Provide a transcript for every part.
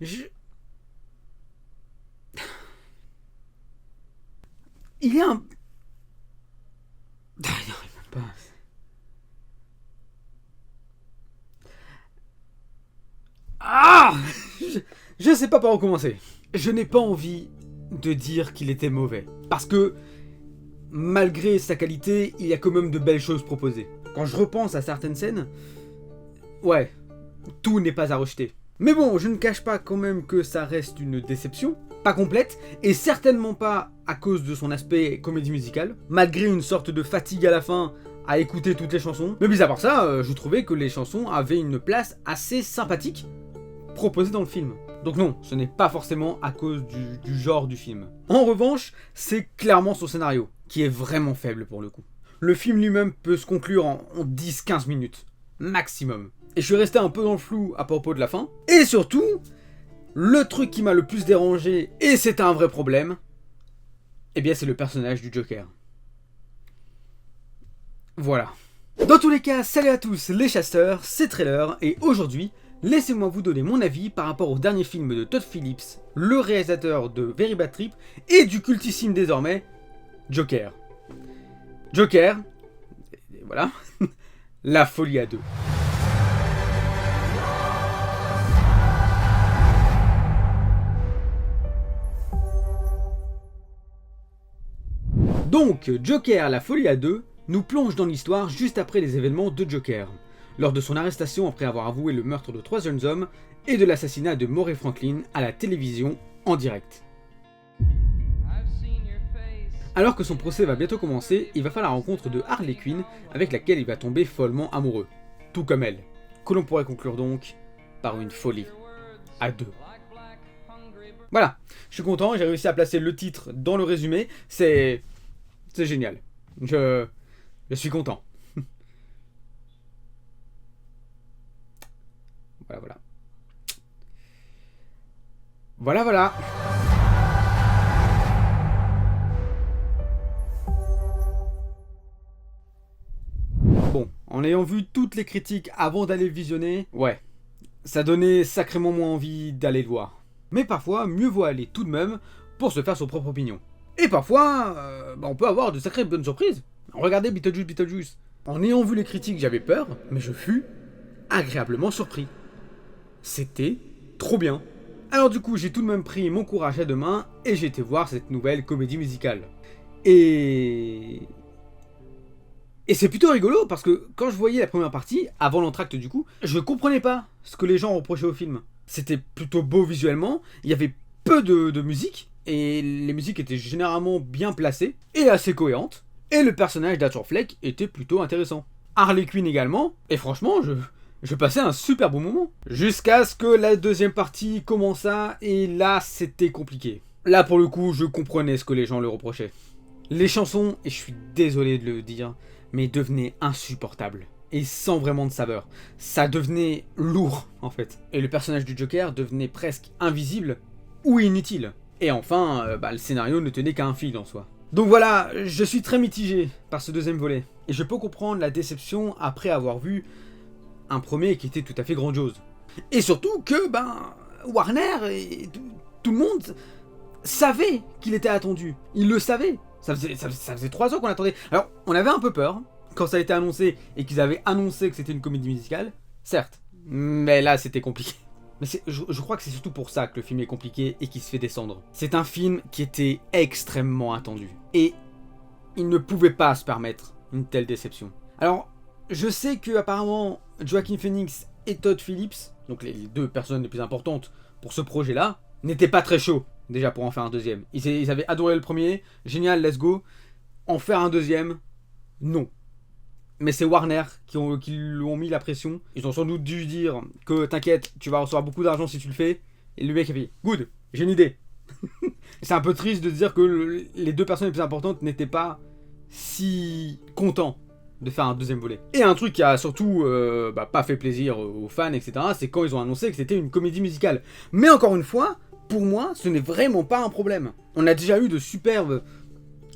Je... Il y a un... Ah, non, même pas... Ah je sais pas par où commencer. Je n'ai pas envie de dire qu'il était mauvais. Parce que, malgré sa qualité, il y a quand même de belles choses proposées. Quand je repense à certaines scènes, ouais, tout n'est pas à rejeter. Mais bon, je ne cache pas quand même que ça reste une déception, pas complète, et certainement pas à cause de son aspect comédie musicale, malgré une sorte de fatigue à la fin à écouter toutes les chansons. Mais mis à part ça, je trouvais que les chansons avaient une place assez sympathique proposée dans le film. Donc non, ce n'est pas forcément à cause du genre du film. En revanche, c'est clairement son scénario, qui est vraiment faible pour le coup. Le film lui-même peut se conclure en 10-15 minutes, maximum. Et je suis resté un peu dans le flou à propos de la fin. Et surtout, le truc qui m'a le plus dérangé, et c'est un vrai problème, eh bien c'est le personnage du Joker. Voilà. Dans tous les cas, salut à tous les chasseurs, c'est Trailer, et aujourd'hui, laissez-moi vous donner mon avis par rapport au dernier film de Todd Phillips, le réalisateur de Very Bad Trip, et du cultissime désormais, Joker. Joker, et voilà, la folie à deux. Donc, Joker, la folie à deux, nous plonge dans l'histoire juste après les événements de Joker, lors de son arrestation après avoir avoué le meurtre de 3 jeunes hommes et de l'assassinat de Maury Franklin à la télévision en direct. Alors que son procès va bientôt commencer, il va faire la rencontre de Harley Quinn avec laquelle il va tomber follement amoureux, tout comme elle, que l'on pourrait conclure donc par une folie à deux. Voilà, je suis content, j'ai réussi à placer le titre dans le résumé, c'est génial. Je suis content. Voilà. Voilà. Bon, en ayant vu toutes les critiques avant d'aller le visionner, ouais, ça donnait sacrément moins envie d'aller le voir. Mais parfois, mieux vaut aller tout de même pour se faire son propre opinion. Et parfois, on peut avoir de sacrées bonnes surprises. Regardez Beetlejuice. En ayant vu les critiques, j'avais peur, mais je fus agréablement surpris. C'était trop bien. Alors du coup, j'ai tout de même pris mon courage à deux mains et j'ai été voir cette nouvelle comédie musicale. Et c'est plutôt rigolo parce que quand je voyais la première partie, avant l'entracte du coup, je comprenais pas ce que les gens reprochaient au film. C'était plutôt beau visuellement, il y avait peu de musique, et les musiques étaient généralement bien placées et assez cohérentes, et le personnage d'Arthur Fleck était plutôt intéressant. Harley Quinn également, et franchement, je passais un super bon moment. Jusqu'à ce que la deuxième partie commença, et là c'était compliqué. Là pour le coup, je comprenais ce que les gens le reprochaient. Les chansons, et je suis désolé de le dire, mais devenaient insupportables. Et sans vraiment de saveur. Ça devenait lourd, en fait. Et le personnage du Joker devenait presque invisible ou inutile. Et enfin, le scénario ne tenait qu'à un fil en soi. Donc voilà, je suis très mitigé par ce deuxième volet. Et je peux comprendre la déception après avoir vu un premier qui était tout à fait grandiose. Et surtout que, Warner et tout le monde savait qu'il était attendu. Ils le savaient. Ça faisait 3 ans qu'on attendait. Alors, on avait un peu peur quand ça a été annoncé et qu'ils avaient annoncé que c'était une comédie musicale, certes. Mais là, c'était compliqué. Mais je crois que c'est surtout pour ça que le film est compliqué et qu'il se fait descendre. C'est un film qui était extrêmement attendu. Et il ne pouvait pas se permettre une telle déception. Alors, je sais que apparemment Joaquin Phoenix et Todd Phillips, donc les deux personnes les plus importantes pour ce projet-là, n'étaient pas très chauds déjà pour en faire un deuxième. Ils avaient adoré le premier, génial, let's go. En faire un deuxième, non. Mais c'est Warner qui lui ont mis la pression. Ils ont sans doute dû dire que t'inquiète, tu vas recevoir beaucoup d'argent si tu le fais. Et le mec a fait good, j'ai une idée. C'est un peu triste de dire que les deux personnes les plus importantes n'étaient pas si contents de faire un deuxième volet. Et un truc qui a surtout pas fait plaisir aux fans, etc., c'est quand ils ont annoncé que c'était une comédie musicale. Mais encore une fois, pour moi, ce n'est vraiment pas un problème. On a déjà eu de superbes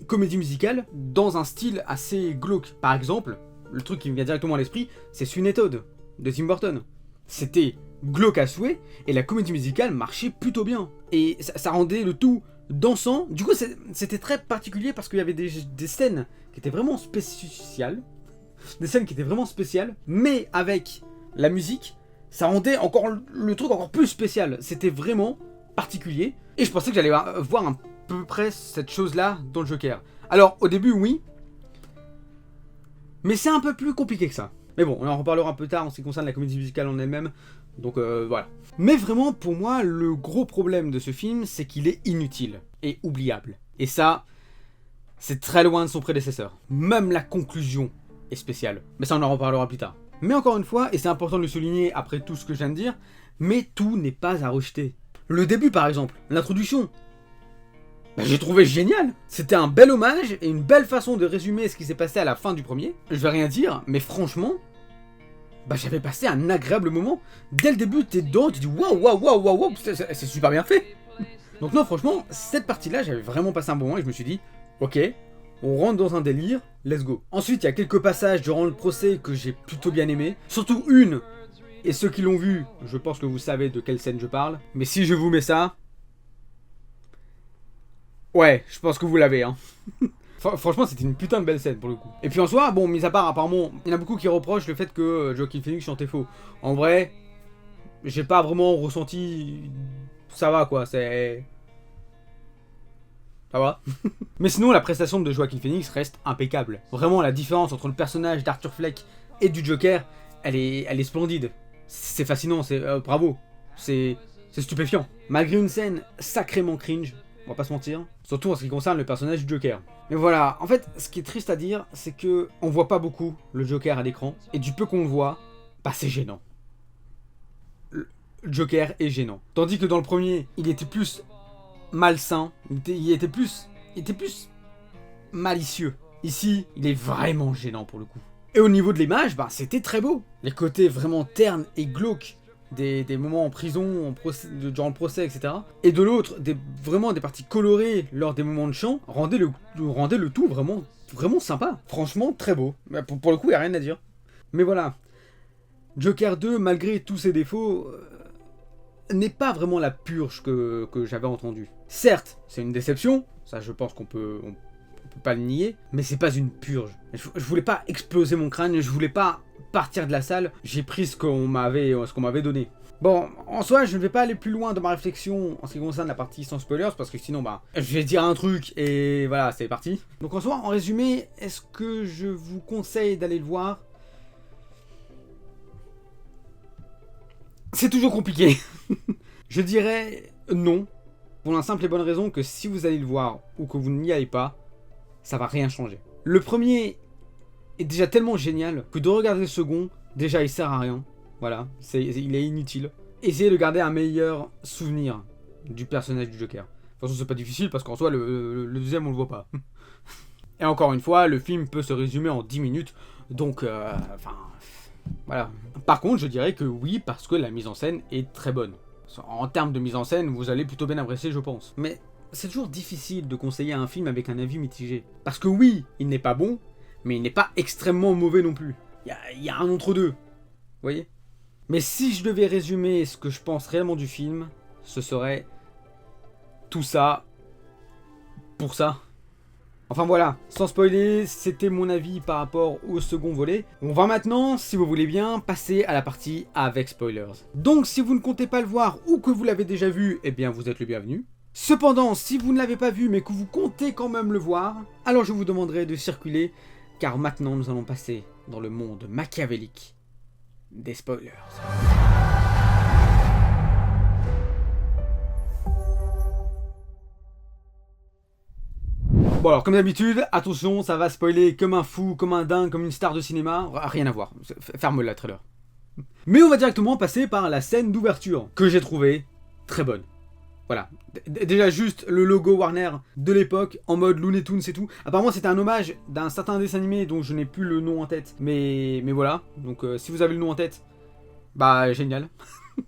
comédies musicales dans un style assez glauque. Par exemple, le truc qui me vient directement à l'esprit, c'est Sweeney Todd de Tim Burton. C'était glauque à souhait, et la comédie musicale marchait plutôt bien. Et ça rendait le tout dansant. Du coup, c'était très particulier parce qu'il y avait des scènes qui étaient vraiment spéciales. Des scènes qui étaient vraiment spéciales, mais avec la musique, ça rendait encore le truc encore plus spécial. C'était vraiment particulier. Et je pensais que j'allais voir à peu près cette chose-là dans le Joker. Alors, au début, oui. Mais c'est un peu plus compliqué que ça. Mais bon, on en reparlera un peu tard en ce qui concerne la comédie musicale en elle-même. Donc voilà. Mais vraiment, pour moi, le gros problème de ce film, c'est qu'il est inutile et oubliable. Et ça, c'est très loin de son prédécesseur. Même la conclusion est spéciale. Mais ça, on en reparlera plus tard. Mais encore une fois, et c'est important de le souligner après tout ce que je viens de dire, mais tout n'est pas à rejeter. Le début, par exemple, l'introduction, j'ai trouvé génial. C'était un bel hommage et une belle façon de résumer ce qui s'est passé à la fin du premier. Je vais rien dire, mais franchement, j'avais passé un agréable moment. Dès le début, t'es dedans, tu dis waouh, c'est super bien fait. Donc non, franchement, cette partie-là, j'avais vraiment passé un bon moment et je me suis dit, ok, on rentre dans un délire, let's go. Ensuite, il y a quelques passages durant le procès que j'ai plutôt bien aimé. Surtout une, et ceux qui l'ont vu, je pense que vous savez de quelle scène je parle. Mais si je vous mets ça... Ouais, je pense que vous l'avez, hein. Franchement, c'était une putain de belle scène pour le coup. Et puis en soi, bon, mis à part, apparemment, il y en a beaucoup qui reprochent le fait que Joaquin Phoenix chantait faux. En vrai, j'ai pas vraiment ressenti... Ça va quoi, c'est... Ça va. Mais sinon, la prestation de Joaquin Phoenix reste impeccable. Vraiment, la différence entre le personnage d'Arthur Fleck et du Joker, elle est splendide. C'est fascinant, c'est bravo. C'est stupéfiant. Malgré une scène sacrément cringe, on va pas se mentir. Surtout en ce qui concerne le personnage du Joker. Mais voilà, en fait, ce qui est triste à dire, c'est que on voit pas beaucoup le Joker à l'écran. Et du peu qu'on le voit, c'est gênant. Le Joker est gênant. Tandis que dans le premier, il était plus malsain, il était plus malicieux. Ici, il est vraiment gênant pour le coup. Et au niveau de l'image, c'était très beau. Les côtés vraiment ternes et glauques des moments en prison, durant le procès, etc. Et de l'autre, vraiment des parties colorées lors des moments de chant, rendaient le tout vraiment sympa. Franchement, très beau. Pour le coup, il n'y a rien à dire. Mais voilà, Joker 2, malgré tous ses défauts, n'est pas vraiment la purge que j'avais entendue. Certes, c'est une déception, ça je pense qu'on peut pas le nier, mais c'est pas une purge. Je voulais pas exploser mon crâne, je voulais pas partir de la salle, j'ai pris ce qu'on m'avait donné. Bon, en soi, je ne vais pas aller plus loin dans ma réflexion en ce qui concerne la partie sans spoilers, parce que sinon, je vais dire un truc et voilà, c'est parti. Donc en soi, en résumé, est-ce que je vous conseille d'aller le voir ? C'est toujours compliqué. Je dirais non, pour la simple et bonne raison que si vous allez le voir ou que vous n'y allez pas, ça va rien changer. Le premier est déjà tellement génial que de regarder le second, déjà il sert à rien. Voilà, il est inutile. Essayez de garder un meilleur souvenir du personnage du Joker. De toute façon, c'est pas difficile parce qu'en soi, le deuxième, on le voit pas. Et encore une fois, le film peut se résumer en 10 minutes, donc, voilà. Par contre, je dirais que oui, parce que la mise en scène est très bonne. En termes de mise en scène, vous allez plutôt bien apprécier, je pense. Mais c'est toujours difficile de conseiller un film avec un avis mitigé. Parce que oui, il n'est pas bon, mais il n'est pas extrêmement mauvais non plus. Il y a un entre-deux. Vous voyez ? Mais si je devais résumer ce que je pense réellement du film, ce serait tout ça pour ça. Enfin voilà, sans spoiler, c'était mon avis par rapport au second volet. On va maintenant, si vous voulez bien, passer à la partie avec spoilers. Donc si vous ne comptez pas le voir ou que vous l'avez déjà vu, eh bien vous êtes le bienvenu. Cependant, si vous ne l'avez pas vu mais que vous comptez quand même le voir, alors je vous demanderai de circuler, car maintenant nous allons passer dans le monde machiavélique des spoilers. Bon alors comme d'habitude, attention, ça va spoiler comme un fou, comme un dingue, comme une star de cinéma, rien à voir, ferme-la trailer. Mais on va directement passer par la scène d'ouverture, que j'ai trouvée très bonne. Voilà, déjà juste le logo Warner de l'époque, en mode Looney Tunes et tout. Apparemment c'était un hommage d'un certain dessin animé dont je n'ai plus le nom en tête, mais voilà, donc si vous avez le nom en tête, génial.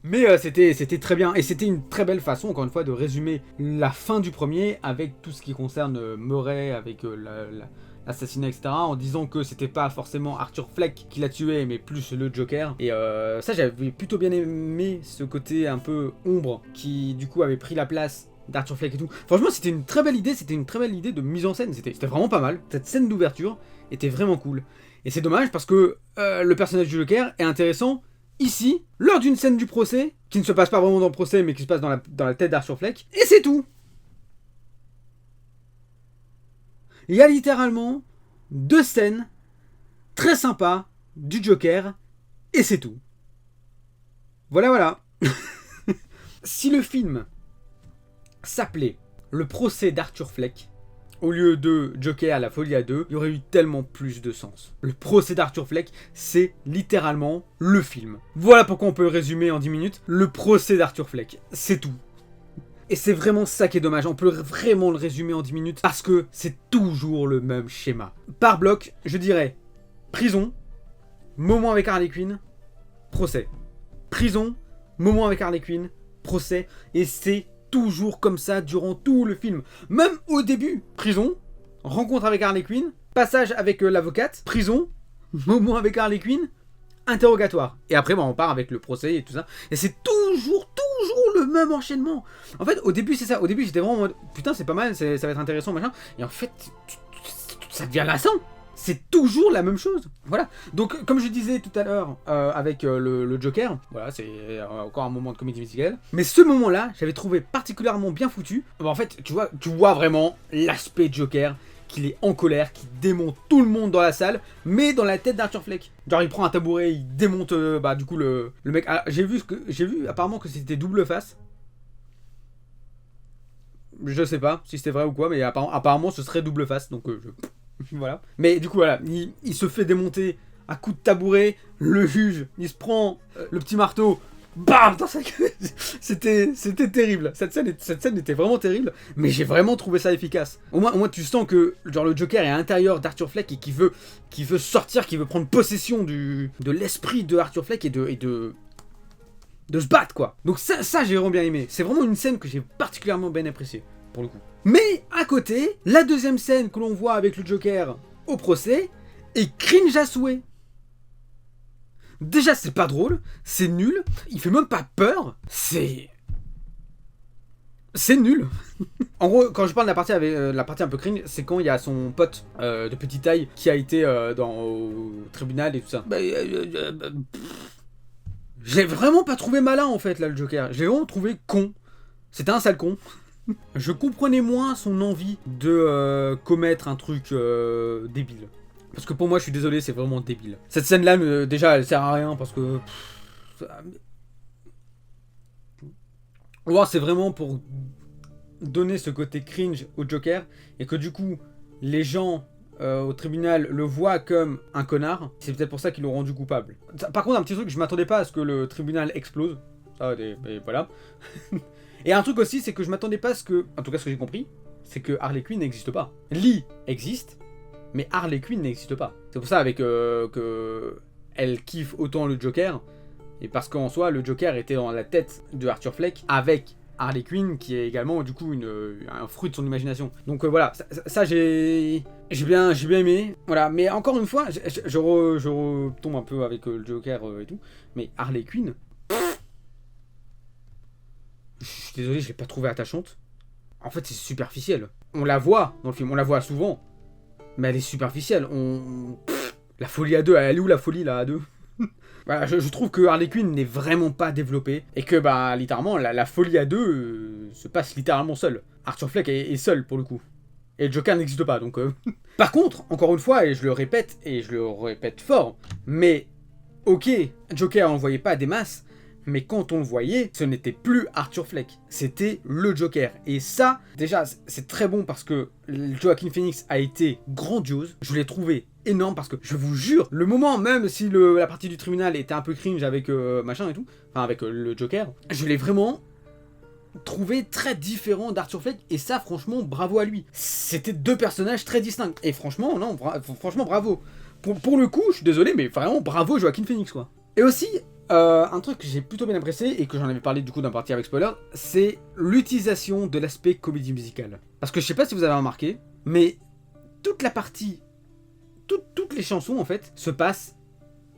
Mais c'était très bien, et c'était une très belle façon, encore une fois, de résumer la fin du premier avec tout ce qui concerne Murray, avec la assassinat, etc. En disant que c'était pas forcément Arthur Fleck qui l'a tué, mais plus le Joker. Et ça, j'avais plutôt bien aimé ce côté un peu ombre qui, du coup, avait pris la place d'Arthur Fleck et tout. Franchement, c'était une très belle idée, de mise en scène. C'était vraiment pas mal. Cette scène d'ouverture était vraiment cool. Et c'est dommage parce que le personnage du Joker est intéressant ici, lors d'une scène du procès, qui ne se passe pas vraiment dans le procès, mais qui se passe dans la tête d'Arthur Fleck. Et c'est tout. Il y a littéralement 2 scènes très sympas du Joker, et c'est tout. Voilà. Si le film s'appelait Le procès d'Arthur Fleck, au lieu de Joker, la folie à deux, il y aurait eu tellement plus de sens. Le procès d'Arthur Fleck, c'est littéralement le film. Voilà pourquoi on peut le résumer en 10 minutes. Le procès d'Arthur Fleck, c'est tout. Et c'est vraiment ça qui est dommage, on peut vraiment le résumer en 10 minutes, parce que c'est toujours le même schéma. Par bloc, je dirais prison, moment avec Harley Quinn, procès. Prison, moment avec Harley Quinn, procès, et c'est toujours comme ça durant tout le film. Même au début, prison, rencontre avec Harley Quinn, passage avec l'avocate, prison, moment avec Harley Quinn, interrogatoire. Et après, on part avec le procès et tout ça. Et c'est toujours le même enchaînement. En fait, au début, c'est ça. Au début, j'étais vraiment en mode, putain, c'est pas mal, ça va être intéressant, machin. Et en fait, ça devient lassant. C'est toujours la même chose. Voilà. Donc, comme je disais tout à l'heure avec le Joker, voilà, c'est encore un moment de comédie musicale. Mais ce moment-là, j'avais trouvé particulièrement bien foutu. En fait, tu vois vraiment l'aspect Joker, qu'il est en colère, qu'il démonte tout le monde dans la salle, mais dans la tête d'Arthur Fleck. Genre, il prend un tabouret, il démonte, du coup, le mec. Ah, j'ai vu apparemment que c'était double face. Je sais pas si c'était vrai ou quoi, mais apparemment ce serait double face, donc voilà. Mais du coup, voilà, il se fait démonter à coups de tabouret, le juge, il se prend le petit marteau, bam, dans sa gueule. C'était terrible. Cette scène était vraiment terrible, mais j'ai vraiment trouvé ça efficace. Au moins tu sens que genre le Joker est à l'intérieur d'Arthur Fleck et qui veut sortir, qui veut prendre possession de l'esprit de Arthur Fleck et de se battre, quoi. Donc ça j'ai vraiment bien aimé. C'est vraiment une scène que j'ai particulièrement bien appréciée, pour le coup. Mais à côté, la deuxième scène que l'on voit avec le Joker au procès est cringe à souhait. Déjà, c'est pas drôle, c'est nul, il fait même pas peur, c'est nul. En gros, quand je parle de la partie un peu cringe, c'est quand il y a son pote de petite taille qui a été au tribunal et tout ça. J'ai vraiment pas trouvé malin en fait là le Joker, j'ai vraiment trouvé con. C'était un sale con. Je comprenais moins son envie de commettre un truc débile. Parce que pour moi, je suis désolé, c'est vraiment débile. Cette scène-là, déjà, elle sert à rien parce que... c'est vraiment pour donner ce côté cringe au Joker et que du coup, les gens au tribunal le voient comme un connard. C'est peut-être pour ça qu'ils l'ont rendu coupable. Par contre, un petit truc, je m'attendais pas à ce que le tribunal explose. Ça, et voilà. Et un truc aussi, c'est que je m'attendais pas à ce que... En tout cas, ce que j'ai compris, c'est que Harley Quinn n'existe pas. Lee existe, mais Harley Quinn n'existe pas. C'est pour ça avec que elle kiffe autant le Joker, et parce qu'en soi, le Joker était dans la tête de Arthur Fleck, avec Harley Quinn, qui est également, du coup, un fruit de son imagination. Donc voilà, ça j'ai bien aimé. Voilà, mais encore une fois, je retombe un peu avec le Joker et tout, mais Harley Quinn... Je suis désolé, je l'ai pas trouvée attachante. En fait, c'est superficiel. On la voit dans le film, on la voit souvent. Mais elle est superficielle. La folie à deux, elle est où la folie là à deux? Voilà, je trouve que Harley Quinn n'est vraiment pas développée. Et que, littéralement, la folie à deux se passe littéralement seule. Arthur Fleck est seul pour le coup. Et le Joker n'existe pas, donc... Par contre, encore une fois, et je le répète fort, mais... Ok, Joker, on le voyait pas des masses. Mais quand on le voyait, ce n'était plus Arthur Fleck, c'était le Joker. Et ça, déjà, c'est très bon parce que Joaquin Phoenix a été grandiose. Je l'ai trouvé énorme parce que, je vous jure, le moment, même si la partie du tribunal était un peu cringe avec machin et tout, enfin avec le Joker, je l'ai vraiment trouvé très différent d'Arthur Fleck. Et ça, franchement, bravo à lui. C'était 2 personnages très distincts. Et franchement, non, franchement, bravo. Pour le coup, je suis désolé, mais vraiment, bravo Joaquin Phoenix, quoi. Et aussi... un truc que j'ai plutôt bien apprécié, et que j'en avais parlé du coup d'un partie avec spoiler, c'est l'utilisation de l'aspect comédie musicale. Parce que je sais pas si vous avez remarqué, mais toute la partie toutes les chansons, en fait, se passent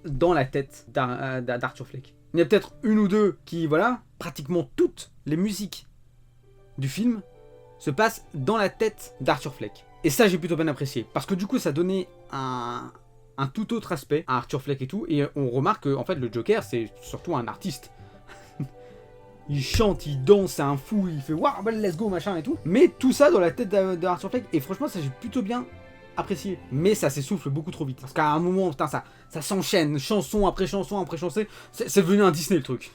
dans la tête d'Arthur Fleck. Il y a peut-être une ou deux qui, voilà, pratiquement toutes les musiques du film se passent dans la tête d'Arthur Fleck. Et ça, j'ai plutôt bien apprécié. Parce que du coup, ça donnait un tout autre aspect à Arthur Fleck et tout. Et on remarque que, en fait, le Joker, c'est surtout un artiste. Il chante, il danse, c'est un fou, il fait waouh, let's go, machin et tout. Mais tout ça dans la tête d'Arthur Fleck. Et franchement, ça, j'ai plutôt bien apprécié. Mais ça s'essouffle beaucoup trop vite. Parce qu'à un moment, putain, ça s'enchaîne, chanson après chanson après chanson. C'est devenu un Disney le truc.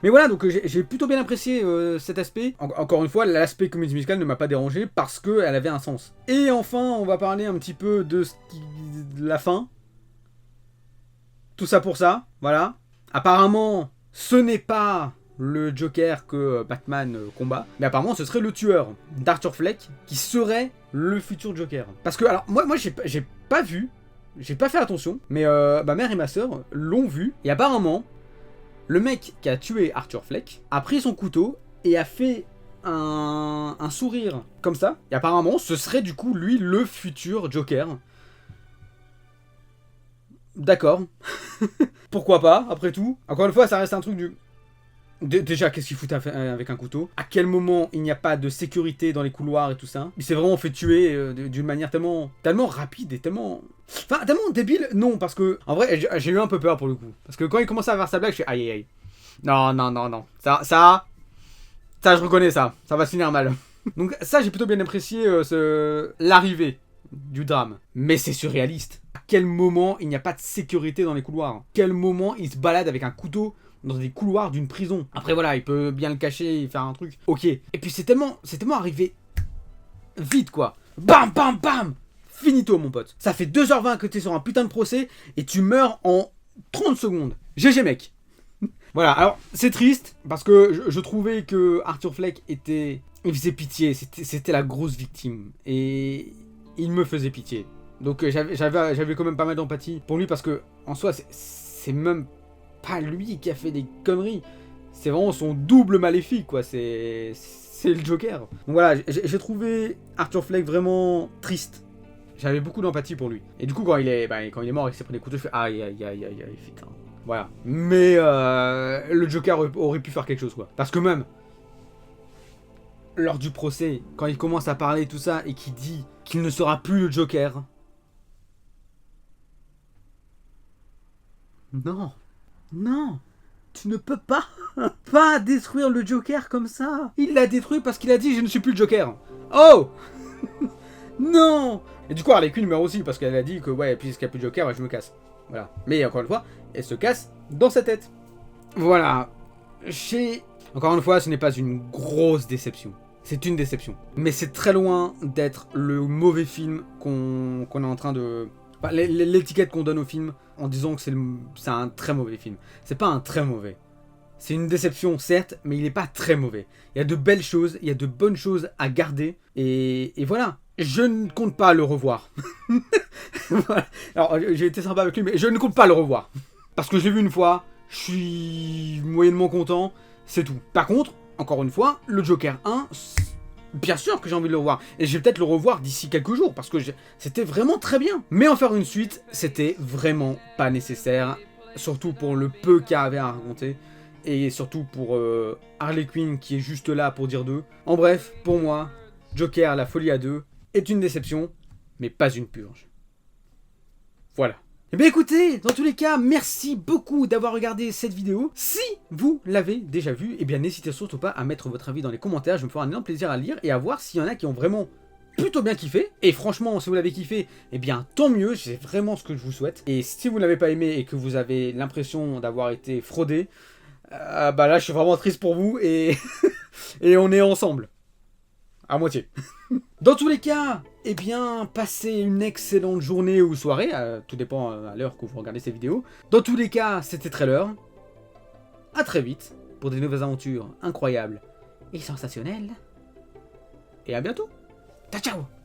Mais voilà, donc j'ai plutôt bien apprécié cet aspect. Encore une fois, l'aspect comédie musicale ne m'a pas dérangé parce qu'elle avait un sens. Et enfin, on va parler un petit peu de la fin. Tout ça pour ça, voilà. Apparemment, ce n'est pas le Joker que Batman combat, mais apparemment ce serait le tueur d'Arthur Fleck qui serait le futur Joker. Parce que, alors, moi j'ai pas vu, j'ai pas fait attention, mais ma mère et ma soeur l'ont vu, et apparemment, le mec qui a tué Arthur Fleck a pris son couteau et a fait un sourire comme ça, et apparemment ce serait du coup lui le futur Joker. D'accord. Pourquoi pas, après tout. Encore une fois, ça reste un truc du... Déjà, qu'est-ce qu'il fout avec un couteau? À quel moment il n'y a pas de sécurité dans les couloirs et tout ça? Il s'est vraiment fait tuer d'une manière tellement rapide et tellement... Enfin, tellement débile. Non, parce que... En vrai, j'ai eu un peu peur pour le coup. Parce que quand il commençait à faire sa blague, je fais aïe aïe aïe. Non, non, non, non. Ça, je reconnais ça. Ça va se finir mal. Donc ça, j'ai plutôt bien apprécié l'arrivée du drame. Mais c'est surréaliste. À quel moment il n'y a pas de sécurité dans les couloirs? À quel moment il se balade avec un couteau dans des couloirs d'une prison? Après voilà, il peut bien le cacher et faire un truc. Ok. Et puis c'est tellement arrivé vite quoi. Bam, bam, bam. Finito mon pote. Ça fait 2h20 que t'es sur un putain de procès et tu meurs en 30 secondes. GG mec. Voilà, alors c'est triste parce que je trouvais que Arthur Fleck il faisait pitié, c'était la grosse victime et il me faisait pitié. Donc j'avais quand même pas mal d'empathie pour lui parce que en soi c'est même pas lui qui a fait des conneries, c'est vraiment son double maléfique quoi, c'est le Joker. Donc voilà, j'ai trouvé Arthur Fleck vraiment triste. J'avais beaucoup d'empathie pour lui. Et du coup quand il est mort et qu'il s'est pris des couteaux, je fais aïe aïe aïe aïe aïe putain. Voilà. Mais le Joker aurait pu faire quelque chose quoi. Parce que même lors du procès, quand il commence à parler tout ça et qu'il dit qu'il ne sera plus le Joker. Non. Non. Tu ne peux pas détruire le Joker comme ça. Il l'a détruit parce qu'il a dit je ne suis plus le Joker. Oh. Non. Et du coup Harley Quinn meurt aussi parce qu'elle a dit que ouais, puisqu'il n'y a plus de Joker, ouais, je me casse. Voilà. Mais encore une fois, elle se casse dans sa tête. Voilà. Encore une fois, ce n'est pas une grosse déception. C'est une déception. Mais c'est très loin d'être le mauvais film qu'on est en train de... Enfin, l'étiquette qu'on donne au film en disant que c'est un très mauvais film. C'est pas un très mauvais. C'est une déception, certes, mais il n'est pas très mauvais. Il y a de belles choses, il y a de bonnes choses à garder. Et voilà. Je ne compte pas le revoir. Voilà. Alors, j'ai été sympa avec lui, mais je ne compte pas le revoir. Parce que je l'ai vu une fois, je suis moyennement content, c'est tout. Par contre, encore une fois, le Joker 1, bien sûr que j'ai envie de le revoir. Et je vais peut-être le revoir d'ici quelques jours, parce que c'était vraiment très bien. Mais en faire une suite, c'était vraiment pas nécessaire. Surtout pour le peu qu'il y avait à raconter. Et surtout pour Harley Quinn qui est juste là pour dire deux. En bref, pour moi, Joker, la folie à deux, est une déception, mais pas une purge. Voilà. Eh bien écoutez, dans tous les cas, merci beaucoup d'avoir regardé cette vidéo. Si vous l'avez déjà vue, eh bien n'hésitez surtout pas à mettre votre avis dans les commentaires, je me ferai un énorme plaisir à lire et à voir s'il y en a qui ont vraiment plutôt bien kiffé. Et franchement, si vous l'avez kiffé, eh bien tant mieux, c'est vraiment ce que je vous souhaite. Et si vous ne l'avez pas aimé et que vous avez l'impression d'avoir été fraudé, bah là je suis vraiment triste pour vous et, et on est ensemble. À moitié. Dans tous les cas, eh bien, passez une excellente journée ou soirée, tout dépend à l'heure que vous regardez cette vidéo. Dans tous les cas, c'était Trailer. À très vite pour des nouvelles aventures incroyables et sensationnelles. Et à bientôt. Ciao, ciao.